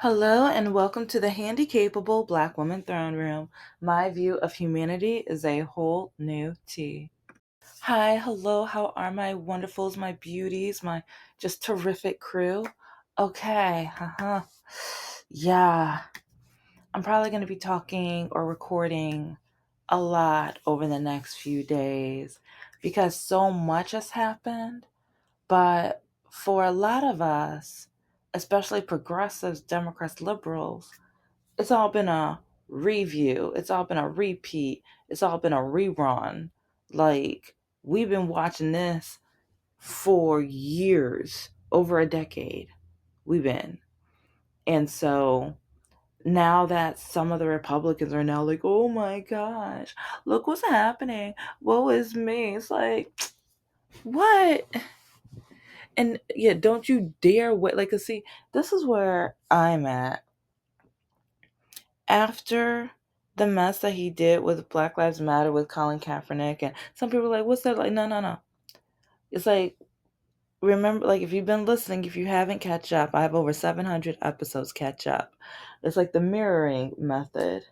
Hello and welcome to the Handicapable Black Woman Throne Room. My view of humanity is a whole new tea. Hi, hello, how are my wonderfuls, my beauties, my just terrific crew? Okay, Yeah, I'm probably going to be talking or recording a lot over the next few days because so much has happened. But for a lot of us, especially progressives, Democrats, liberals, it's all been a review. It's all been a repeat. It's all been a rerun. Like, we've been watching this for years, over a decade. We've been. And so now that some of the Republicans are now like, oh my gosh, look what's happening. Woe is me. It's like, what? And yeah, don't you dare wait. Like, see, this is where I'm at. After the mess that he did with Black Lives Matter with Colin Kaepernick, and some people are like, what's that? Like, no, no, no. It's like, remember, like, if you've been listening, if you haven't catch up, I have over 700 episodes catch up. It's like the mirroring method.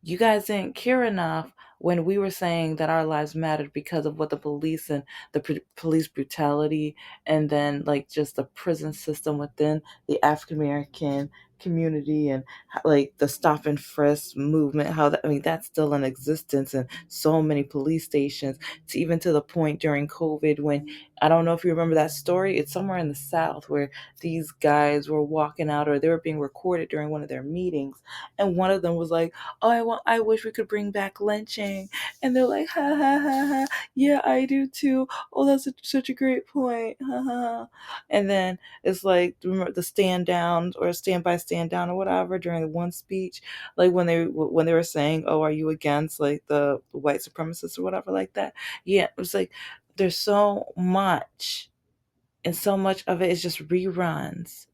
You guys didn't care enough when we were saying that our lives mattered because of what the police and the police brutality, and then like just the prison system within the African American community, and like the stop and frisk movement, how that, I mean, that's still in existence in so many police stations, to even to the point during COVID when, I don't know if you remember that story, it's somewhere in the South where these guys were walking out, or they were being recorded during one of their meetings, and one of them was like, oh, I wish we could bring back lynching. And they're like, ha ha ha ha, yeah, I do too. Oh, that's such a great point. Ha ha. And then it's like, remember the stand down or stand by stand down or whatever during the one speech, like when they were saying, oh, are you against like the white supremacists or whatever like that? Yeah, it was like there's so much, and so much of it is just reruns,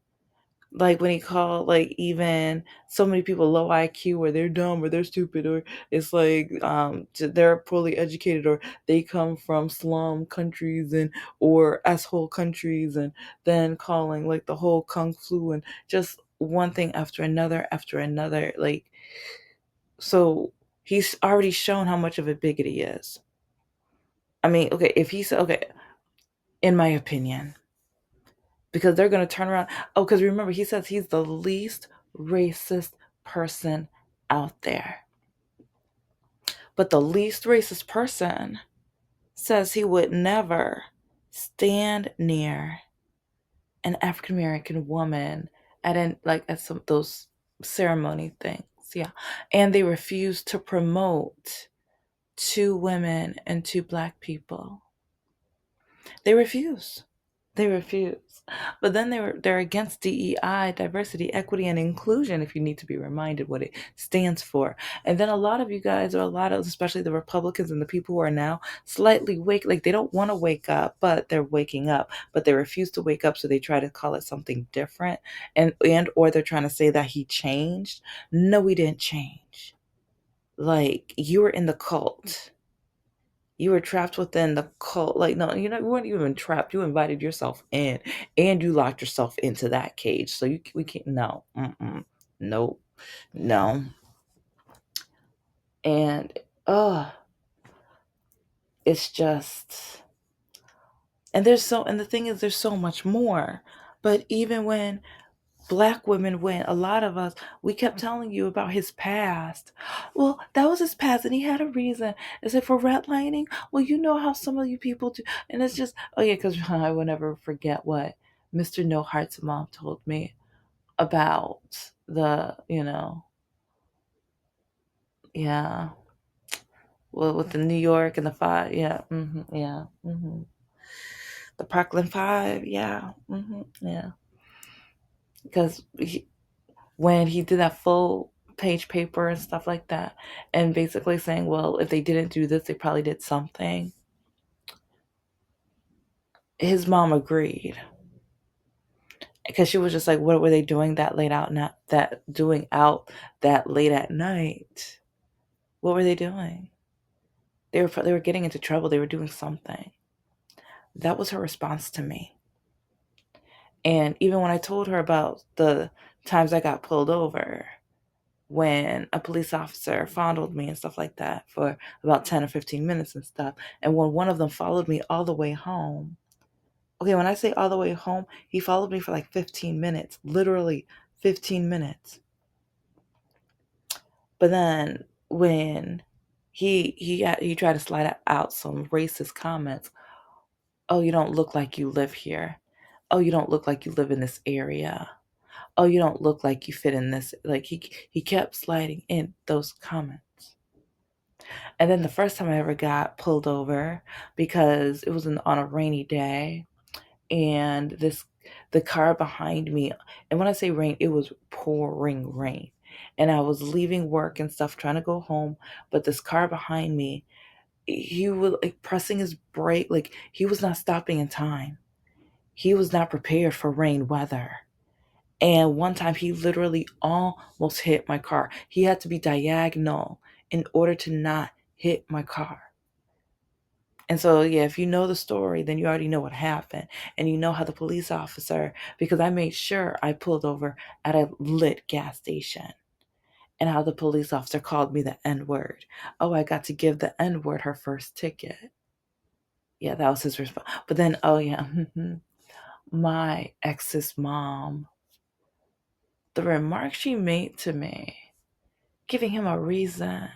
like when he called like even so many people low IQ, or they're dumb, or they're stupid, or it's like they're poorly educated, or they come from slum countries, and or asshole countries, and then calling like the whole kung flu and just one thing after another, like, so he's already shown how much of a bigot he is. I mean, okay, if he said, okay, in my opinion, because they're going to turn around. Oh, because remember, he says he's the least racist person out there. But the least racist person says he would never stand near an African American woman at some of those ceremony things. Yeah. And they refuse to promote two women and two black people. They refuse. They refuse. But then they're against DEI, diversity, equity, and inclusion, if you need to be reminded what it stands for. And then a lot of you guys, or a lot of, especially the Republicans and the people who are now slightly like they don't want to wake up, but they're waking up, but they refuse to wake up, so they try to call it something different, and or they're trying to say that he changed. No, we didn't change. Like, you were in the cult. You were trapped within the cult. Like, no, you weren't even trapped. You invited yourself in, and you locked yourself into that cage. So we can't. No, nope, no. And it's just, and the thing is, there's so much more. But even when black women went, a lot of us, we kept telling you about his past. Well, that was his past, and he had a reason. Is it for redlining? Well, you know how some of you people do. And it's just, oh yeah, because I will never forget what Mr. No Heart's mom told me about the, yeah, well, with the New York and the five, yeah, yeah, the Parkland Five, yeah, yeah, because when he did that full page paper and stuff like that, and basically saying, well, if they didn't do this, they probably did something. His mom agreed, because she was just like, what were they doing that late out, not that doing out that late at night? What were they doing? They were getting into trouble. They were doing something. That was her response to me. And even when I told her about the times I got pulled over when a police officer fondled me and stuff like that for about 10 or 15 minutes and stuff. And when one of them followed me all the way home, okay, when I say all the way home, he followed me for like 15 minutes, literally 15 minutes. But then when he tried to slide out some racist comments. Oh, you don't look like you live here. Oh, you don't look like you live in this area. Oh, you don't look like you fit in this. Like he kept sliding in those comments. And then the first time I ever got pulled over because it was on a rainy day, and the car behind me, and when I say rain, it was pouring rain. And I was leaving work and stuff trying to go home, but this car behind me, he was like pressing his brake, like he was not stopping in time. He was not prepared for rain weather. And one time he literally almost hit my car. He had to be diagonal in order to not hit my car. And so, yeah, if you know the story, then you already know what happened. And you know how the police officer, because I made sure I pulled over at a lit gas station, and how the police officer called me the N word. Oh, I got to give the N word her first ticket. Yeah, that was his response. But then, oh, yeah, my ex's mom, the remark she made to me, giving him a reason.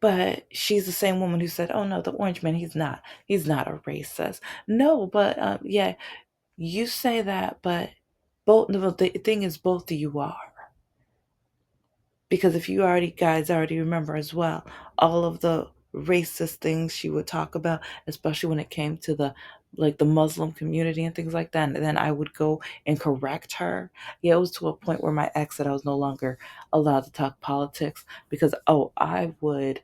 But she's the same woman who said, "Oh no, the orange man, he's not a racist." No, but yeah, you say that, but both. No, the thing is, both of you are. Because if you already guys already remember as well, all of the racist things she would talk about, especially when it came to the like the Muslim community and things like that, and then I would go and correct her. Yeah, it was to a point where my ex said I was no longer allowed to talk politics because I would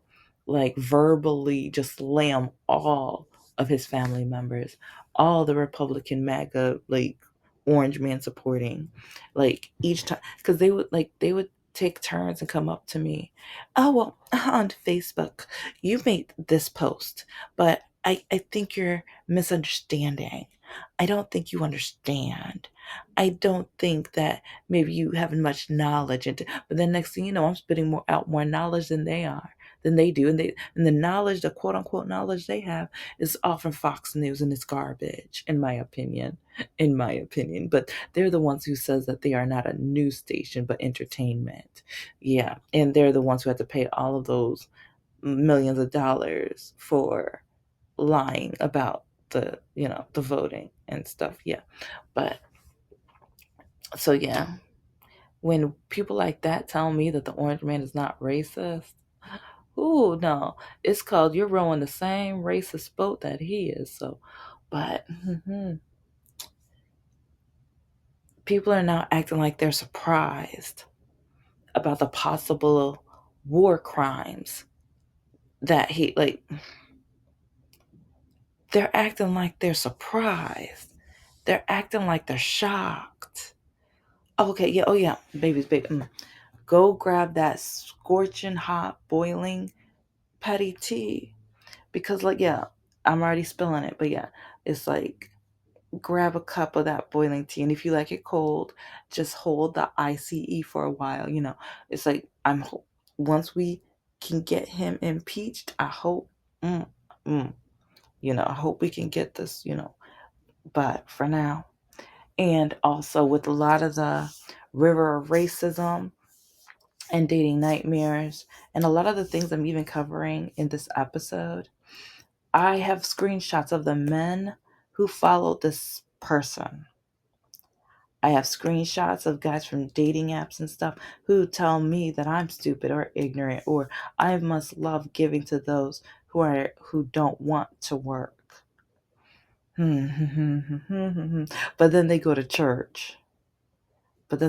like verbally just slam all of his family members, all the Republican MAGA like orange man supporting, like each time, because they would take turns and come up to me. Oh, well, on Facebook, you made this post, but I think you're misunderstanding. I don't think you understand. I don't think that maybe you have much knowledge into, but then next thing you know, I'm spitting more knowledge than they are, than they do. And the knowledge, the quote unquote knowledge they have is all from Fox News, and it's garbage, in my opinion. In my opinion. But they're the ones who says that they are not a news station but entertainment. Yeah, and they're the ones who have to pay all of those millions of dollars for lying about the voting and stuff. Yeah. But so yeah, when people like that tell me that the orange man is not racist, ooh, no, it's called you're rowing the same racist boat that he is. So, but people are now acting like they're surprised about the possible war crimes that he like. They're acting like they're surprised. They're acting like they're shocked. Okay, yeah, oh yeah, baby's big. Go grab that scorching hot boiling patty tea, because like yeah, I'm already spilling it, but yeah, it's like grab a cup of that boiling tea, and if you like it cold, just hold the ICE for a while. It's like once we can get him impeached, I hope. Mm, mm, I hope we can get this. But for now, and also with a lot of the river of racism and dating nightmares, and a lot of the things I'm even covering in this episode, I have screenshots of the men who followed this person. I have screenshots of guys from dating apps and stuff who tell me that I'm stupid or ignorant, or I must love giving to those who don't want to work. But then they go to church. And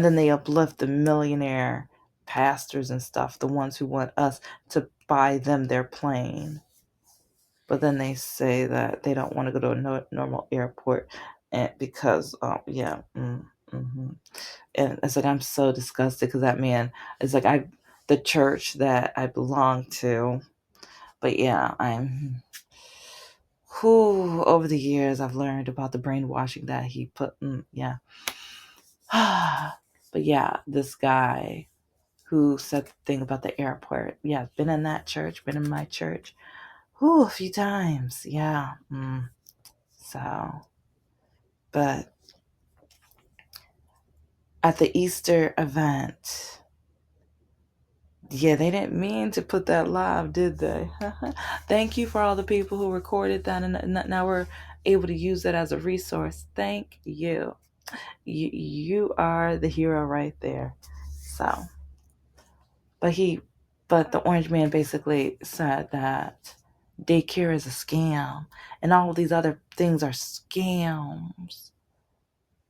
then they uplift the millionaire pastors and stuff, the ones who want us to buy them their plane. But then they say that they don't want to go to a normal airport, because, yeah. And it's like, I'm so disgusted because that man is like, the church that I belong to. But yeah, who over the years I've learned about the brainwashing that he put. Yeah. But yeah, this guy who said the thing about the airport. Yeah, been in that church, been in my church. A few times. Yeah. So, but at the Easter event, yeah, they didn't mean to put that live, did they? Thank you for all the people who recorded that, and now we're able to use it as a resource. Thank you. You are the hero right there. So, but the orange man basically said that daycare is a scam, and all of these other things are scams.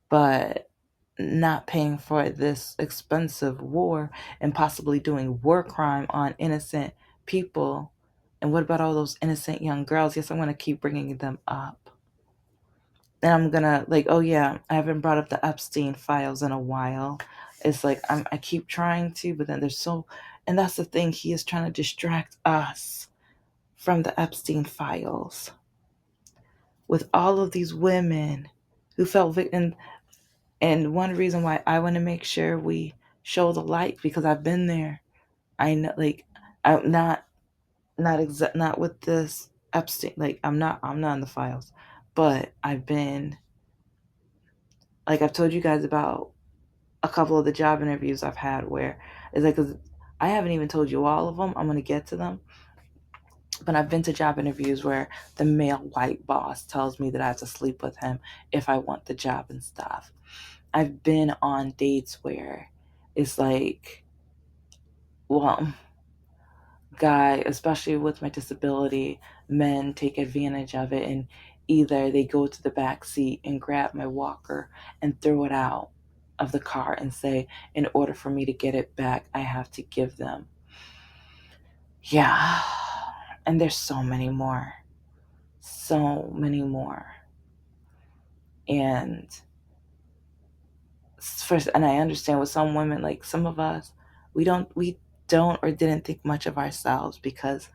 But not paying for this expensive war and possibly doing war crime on innocent people. And what about all those innocent young girls? Yes, I'm going to keep bringing them up. And I'm going to, like, oh yeah, I haven't brought up the Epstein files in a while. It's like I keep trying to, but then and that's the thing, he is trying to distract us from the Epstein files with all of these women who fell victim. And one reason why I want to make sure we show the light, because I've been there. I know, like, I'm not with this Epstein. Like, I'm not in the files, but I've been, like, I've told you guys about a couple of the job interviews I've had where it's like, 'cause I haven't even told you all of them. I'm gonna get to them, but I've been to job interviews where the male white boss tells me that I have to sleep with him if I want the job and stuff. I've been on dates where it's like, well, guy, especially with my disability, men take advantage of it, and either they go to the back seat and grab my walker and throw it out of the car and say, in order for me to get it back, I have to give them. Yeah. And there's so many more. So many more. And first, and I understand with some women, like some of us, we don't or didn't think much of ourselves because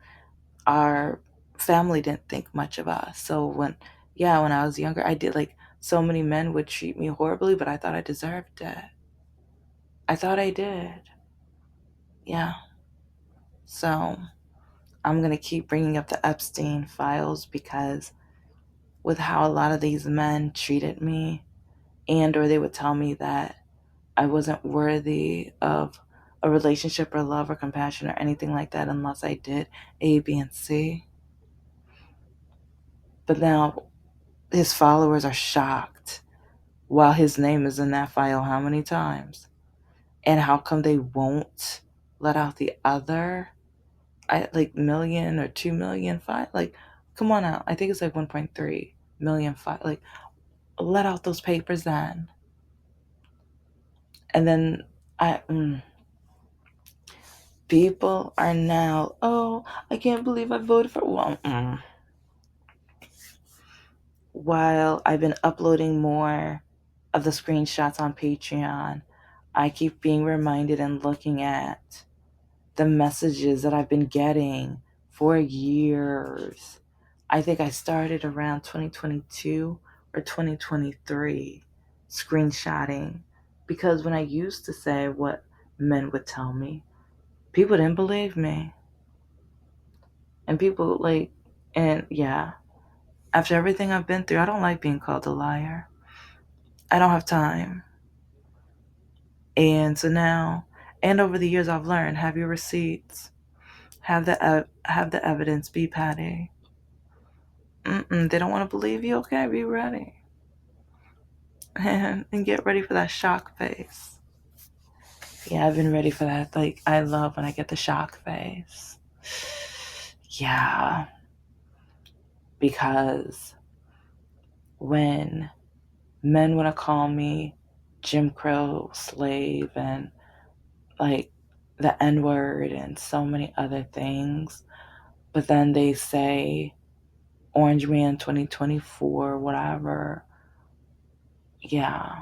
our family didn't think much of us. So when I was younger, I did, like, so many men would treat me horribly, but I thought I deserved it. I thought I did. Yeah. So I'm going to keep bringing up the Epstein files because with how a lot of these men treated me, and or they would tell me that I wasn't worthy of a relationship or love or compassion or anything like that unless I did A, B, and C. But now his followers are shocked while his name is in that file how many times? And how come they won't let out the other, like, million or 2 million file? Like, come on out. I think it's like 1.3 million file. Like, let out those papers then. And then I people are now, oh, I can't believe I voted for, well, while I've been uploading more of the screenshots on Patreon, I keep being reminded and looking at the messages that I've been getting for years. I think I started around 2022 or 2023 screenshotting, because when I used to say what men would tell me, people didn't believe me. And people, like, and yeah, after everything I've been through, I don't like being called a liar. I don't have time. And so now, and over the years, I've learned, have your receipts, have the evidence, be Patty. They don't want to believe you. Okay, be ready, and get ready for that shock face. Yeah, I've been ready for that. Like, I love when I get the shock face. Yeah, because when men want to call me Jim Crow slave and, like, the N word and so many other things, but then they say Orange Man 2024, whatever. Yeah.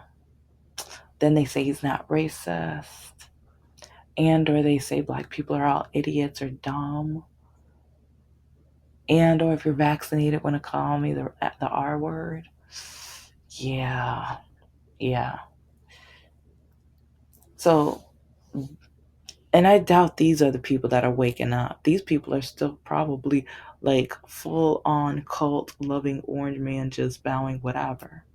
Then they say he's not racist. And or they say black people are all idiots or dumb. And or if you're vaccinated, want to call me the R word. Yeah, yeah. So, and I doubt these are the people that are waking up. These people are still probably like full on cult loving orange man, just bowing whatever.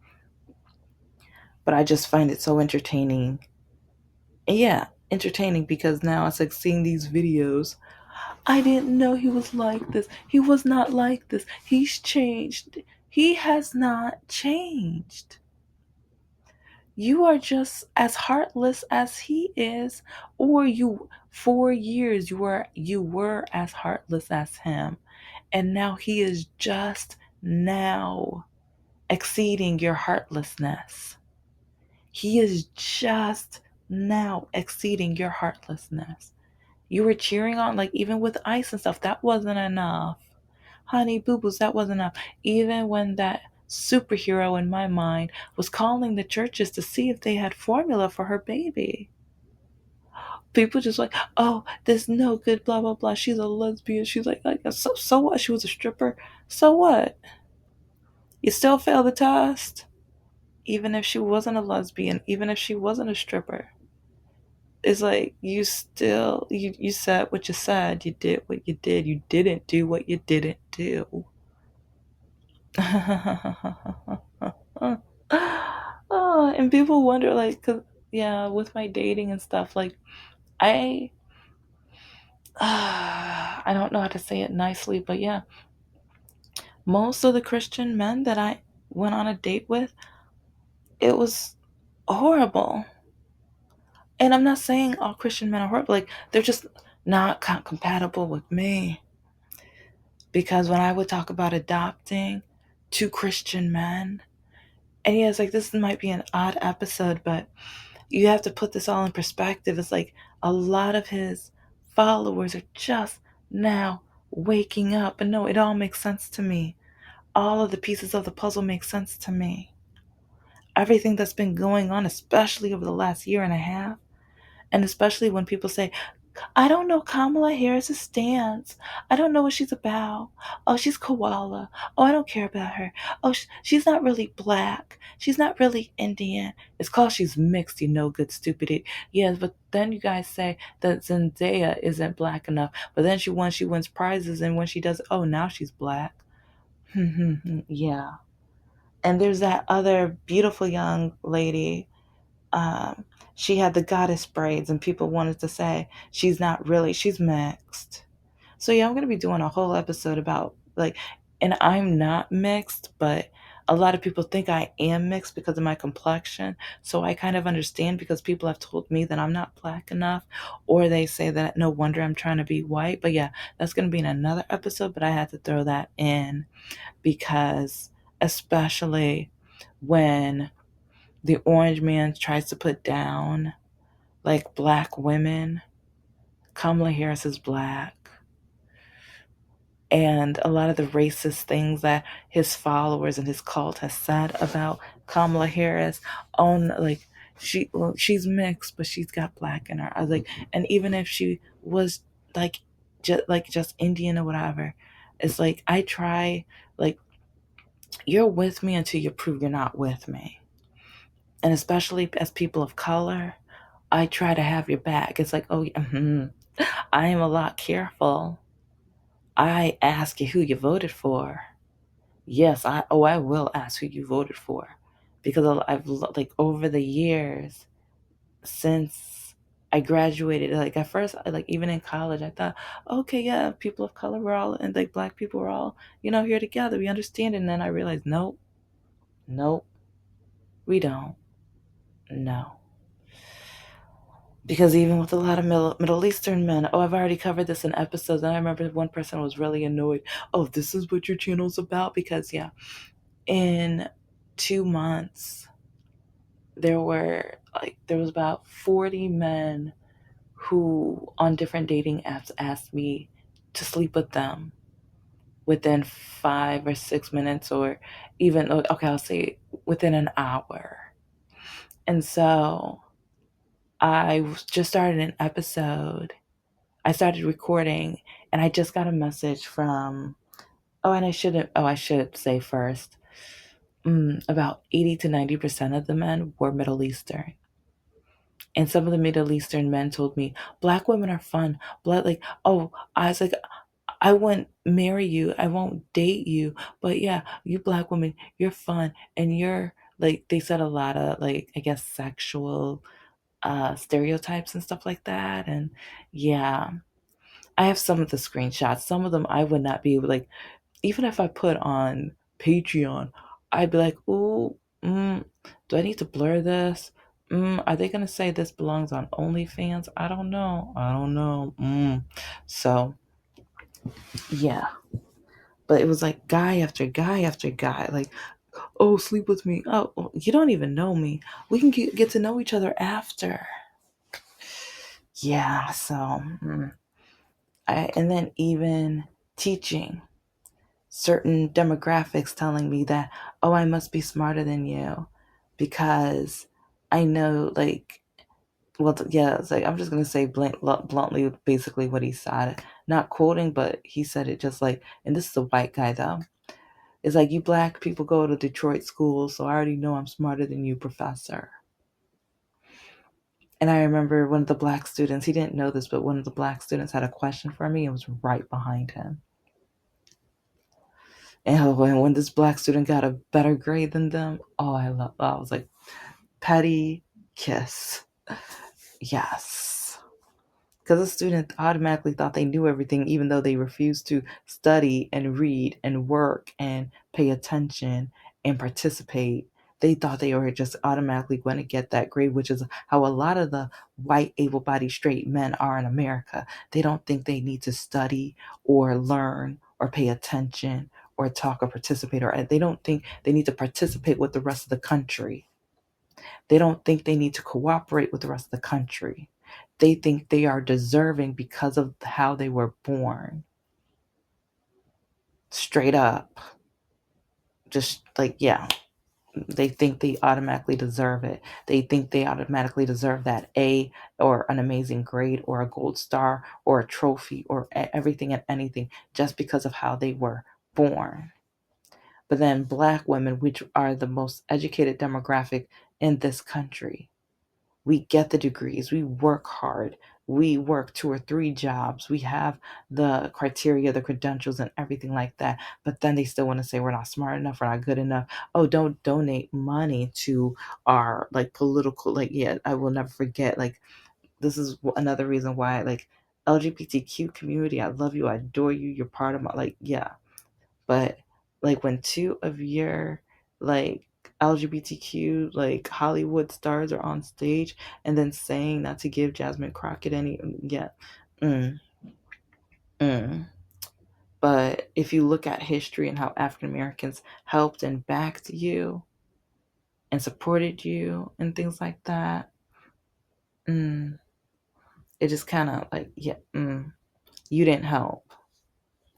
But I just find it so entertaining. And yeah, entertaining because now it's like seeing these videos. I didn't know he was like this. He was not like this. He's changed. He has not changed. You are just as heartless as he is, or you 4 years you were as heartless as him, and now he is just now exceeding your heartlessness. He is just now exceeding your heartlessness. You were cheering on, like, even with ice and stuff, that wasn't enough. Honey boo boos, that wasn't enough. Even when that superhero in my mind was calling the churches to see if they had formula for her baby. People just like, oh, there's no good, blah, blah, blah. She's a lesbian. She's like so what? She was a stripper. So what? You still fail the test? Even if she wasn't a lesbian, even if she wasn't a stripper. It's like you said what you said, you did what you did, you didn't do what you didn't do. Oh, and people wonder, like, cause yeah, with my dating and stuff, like, I I don't know how to say it nicely, but yeah, most of the Christian men that I went on a date with, it was horrible. And I'm not saying all Christian men are horrible, like, they're just not compatible with me. Because when I would talk about adopting two Christian men, and yeah, it's like this might be an odd episode, but you have to put this all in perspective. It's like a lot of his followers are just now waking up. And no, it all makes sense to me. All of the pieces of the puzzle make sense to me. Everything that's been going on, especially over the last year and a half, and especially when people say, I don't know Kamala Harris's stance. I don't know what she's about. Oh, she's koala. Oh, I don't care about her. Oh, she's not really black. She's not really Indian. It's called she's mixed, you know, good stupid idiot. Yes, but then you guys say that Zendaya isn't black enough. But then she wins prizes, and when she does, oh, now she's black. Yeah. And there's that other beautiful young lady, um, she had the goddess braids, and people wanted to say she's not really, she's mixed. So yeah, I'm gonna be doing a whole episode about, like, and I'm not mixed, but a lot of people think I am mixed because of my complexion. So I kind of understand, because people have told me that I'm not black enough, or they say that no wonder I'm trying to be white. But yeah, that's gonna be in another episode, but I had to throw that in because, especially when the orange man tries to put down, like, black women. Kamala Harris is black. And a lot of the racist things that his followers and his cult has said about Kamala Harris, on, like, she's mixed, but she's got black in her. I was like, and even if she was like just Indian or whatever, it's like I try, like, you're with me until you prove you're not with me. And especially as people of color, I try to have your back. It's like, oh, I am a lot careful. I ask you who you voted for. Yes, I will ask who you voted for, because I've, like, over the years since I graduated, like, at first, like, even in college, I thought, okay, yeah, people of color were all, and, like, black people were all, here together. We understand it. And then I realized, nope, nope, we don't. No. Because even with a lot of Middle Eastern men, oh, I've already covered this in episodes, and I remember one person was really annoyed. Oh, this is what your channel's about? Because, yeah, in 2 months, there was about 40 men who, on different dating apps, asked me to sleep with them within 5 or 6 minutes, or even, okay, I'll say within an hour. And so I just started an episode. I started recording, and I just got a message from Oh, and I shouldn't. Oh, I should say first. About 80 to 90% of the men were Middle Eastern. And some of the Middle Eastern men told me, black women are fun. Blood, like, oh, I was like, I wouldn't marry you. I won't date you. But yeah, you black women, you're fun. And you're like, they said a lot of, like, I guess, sexual stereotypes and stuff like that. And yeah, I have some of the screenshots. Some of them I would not be able, like, even if I put on Patreon, I'd be like, ooh, do I need to blur this? Are they gonna say this belongs on OnlyFans? I don't know. I don't know. So yeah, but it was like guy after guy after guy, like, oh, sleep with me. Oh, you don't even know me. We can get to know each other after. Yeah. So, and then even teaching certain demographics telling me that, oh, I must be smarter than you because I know, like, well, yeah, it's like, I'm just going to say bluntly, basically what he said, not quoting, but he said it just like, and this is a white guy though. It's like, you black people go to Detroit schools, so I already know I'm smarter than you, professor. And I remember one of the black students, he didn't know this, but one of the black students had a question for me and was right behind him. And when this black student got a better grade than them, I was like, petty kiss. Yes. Because the student automatically thought they knew everything, even though they refused to study and read and work and pay attention and participate. They thought they were just automatically going to get that grade, which is how a lot of the white, able bodied, straight men are in America. They don't think they need to study or learn or pay attention or talk or participate, or they don't think they need to participate with the rest of the country. They don't think they need to cooperate with the rest of the country. They think they are deserving because of how they were born. Straight up. Just like, yeah. They think they automatically deserve it. They think they automatically deserve that A or an amazing grade or a gold star or a trophy or everything and anything just because of how they were born. But then black women, which are the most educated demographic in this country, we get the degrees, we work hard, we work 2 or 3 jobs, we have the criteria, the credentials, and everything like that. But then they still want to say we're not smart enough, we're not good enough. Oh, don't donate money to our, like, political, like, yeah, I will never forget, like, this is another reason why, like, LGBTQ community, I love you, I adore you, you're part of my, like, yeah. But like when two of your, like, LGBTQ, like, Hollywood stars are on stage and then saying not to give Jasmine Crockett any, yeah, mm, mm. But if you look at history and how African Americans helped and backed you and supported you and things like that, mm, it just kind of like, yeah, you didn't help.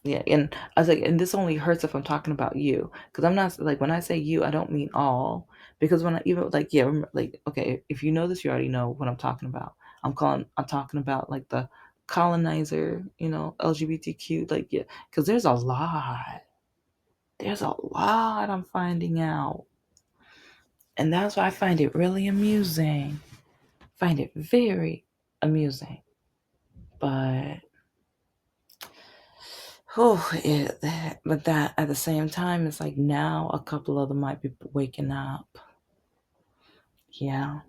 Yeah, and I was like, and this only hurts if I'm talking about you, because I'm not, like, when I say you, I don't mean all, because when I even, like, yeah, like, okay, if you know this, you already know what I'm talking about. I'm talking about, like, the colonizer, LGBTQ, like, yeah, because there's a lot I'm finding out, and that's why I find it really amusing, find it very amusing, but. Oh, but that at the same time, it's like now a couple of them might be waking up. Yeah,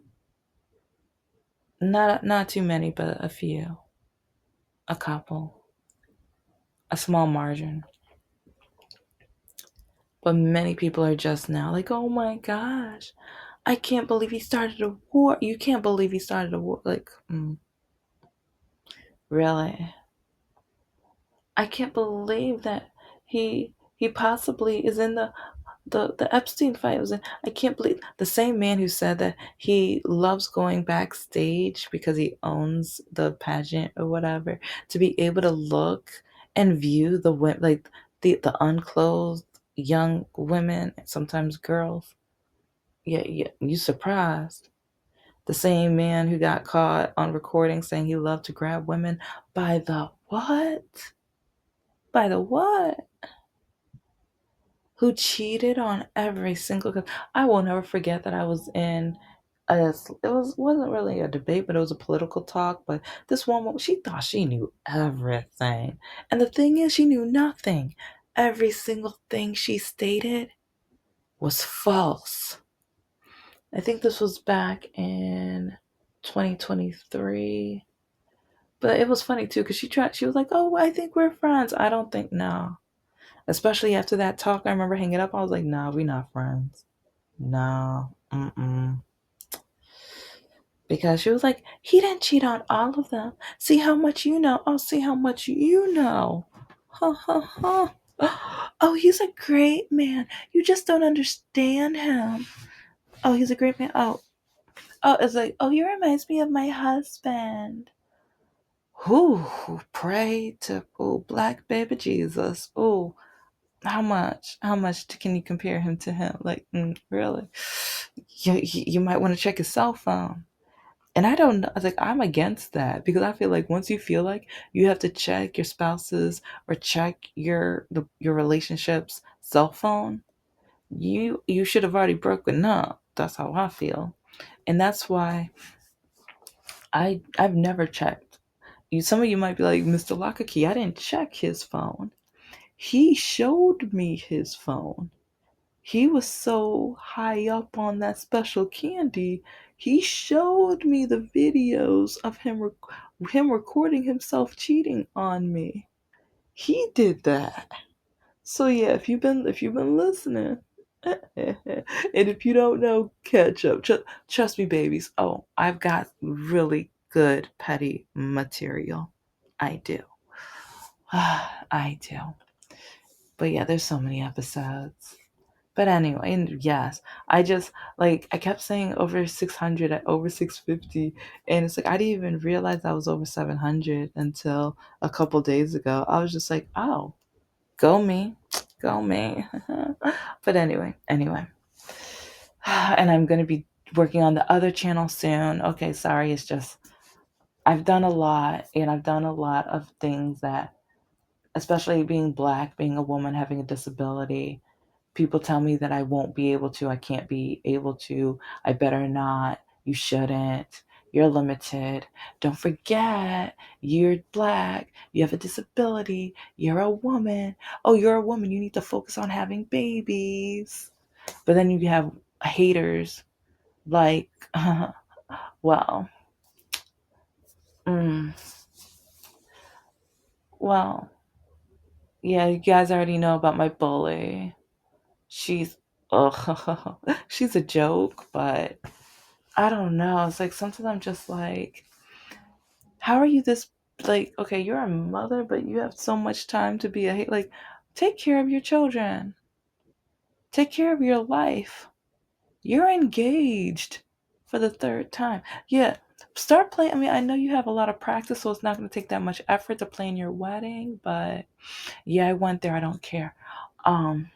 not too many, but a few, a couple, a small margin. But many people are just now like, oh my gosh, I can't believe he started a war. You can't believe he started a war. Like, really? I can't believe that he possibly is in the Epstein files. And I can't believe the same man who said that he loves going backstage because he owns the pageant or whatever, to be able to look and view the women, like the unclothed young women, sometimes girls. Yeah, yeah, you surprised. The same man who got caught on recording saying he loved to grab women by the what? By the what? who cheated on every single. I will never forget that I was in wasn't really a debate, but it was a political talk. But this woman, she thought she knew everything, and the thing is, she knew nothing. Every single thing she stated was false. I think this was back in 2023. But it was funny too because she was like, "Oh, I think we're friends." I don't think no. Especially after that talk, I remember hanging up. I was like, "Nah, we not friends. No, mm-mm." Because she was like, "He didn't cheat on all of them. See how much you know. Oh, see how much you know. Ha ha ha. Oh, he's a great man. You just don't understand him. Oh, he's a great man. Oh, it's like, oh, he reminds me of my husband. Who pray to black baby Jesus. Oh, how much can you compare him to him? Like, really? You might want to check his cell phone. And I don't know, like, I'm against that because I feel like once you feel like you have to check your spouse's or check your relationship's cell phone, you should have already broken up. That's how I feel. And that's why I've never checked. Some of you might be like, Mr. Lockakey, I didn't check his phone. He showed me his phone. He was so high up on that special candy. He showed me the videos of him recording himself cheating on me. He did that. So yeah, if you've been listening, and if you don't know, catch up. Trust me, babies. Oh, I've got really good petty material. I do. I do. But yeah, there's so many episodes. But anyway, and yes, I just like I kept saying over 600 at over 650, and it's like I didn't even realize I was over 700 until a couple days ago. I was just like, oh, go me, go me. But anyway, and I'm gonna be working on the other channel soon. Okay, sorry, it's just I've done a lot, and I've done a lot of things that, especially being black, being a woman, having a disability. People tell me that I won't be able to, I can't be able to, I better not, you shouldn't, you're limited. Don't forget, you're black, you have a disability, you're a woman. Oh, you're a woman, you need to focus on having babies. But then you have haters like, well, mm, well, yeah, you guys already know about my bully. She's, oh, she's a joke, but I don't know. It's like sometimes I'm just like, how are you this, like, okay, you're a mother, but you have so much time to be like, take care of your children. Take care of your life. You're engaged for the third time. Yeah, start playing. I mean, I know you have a lot of practice, so it's not going to take that much effort to plan your wedding, but yeah, I went there. I don't care. Um,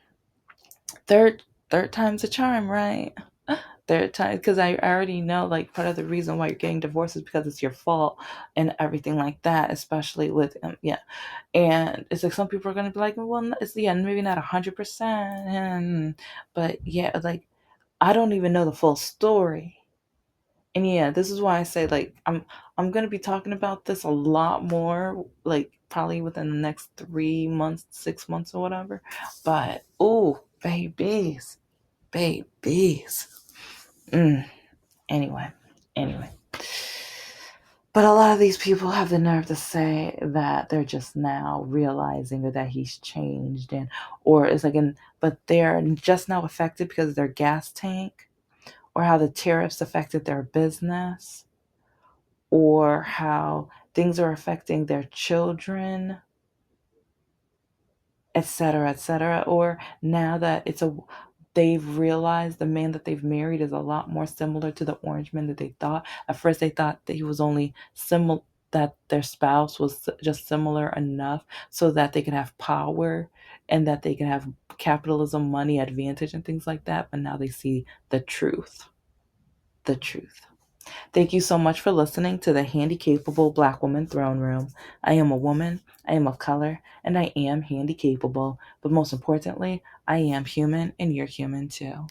third third time's a charm, right? Third time, because I already know like part of the reason why you're getting divorced is because it's your fault and everything like that, especially with yeah. And it's like some people are gonna be like, well, it's yeah, maybe not 100%, but yeah, like I don't even know the full story. And yeah, this is why I say like I'm gonna be talking about this a lot more, like probably within the next 3 months, 6 months, or whatever. But oh, babies. Mm. Anyway. But a lot of these people have the nerve to say that they're just now realizing that he's changed, and or it's like, but they're just now affected because of their gas tank, or how the tariffs affected their business, or how things are affecting their children, etc., etc. Or now that they've realized the man that they've married is a lot more similar to the orange man that they thought. At first, they thought that he was only similar, that their spouse was just similar enough so that they could have power and that they could have capitalism, money, advantage, and things like that. But now they see the truth. The truth. Thank you so much for listening to the Handicapable Black Woman Throne Room. I am a woman, I am of color, and I am handy capable. But most importantly, I am human and you're human too.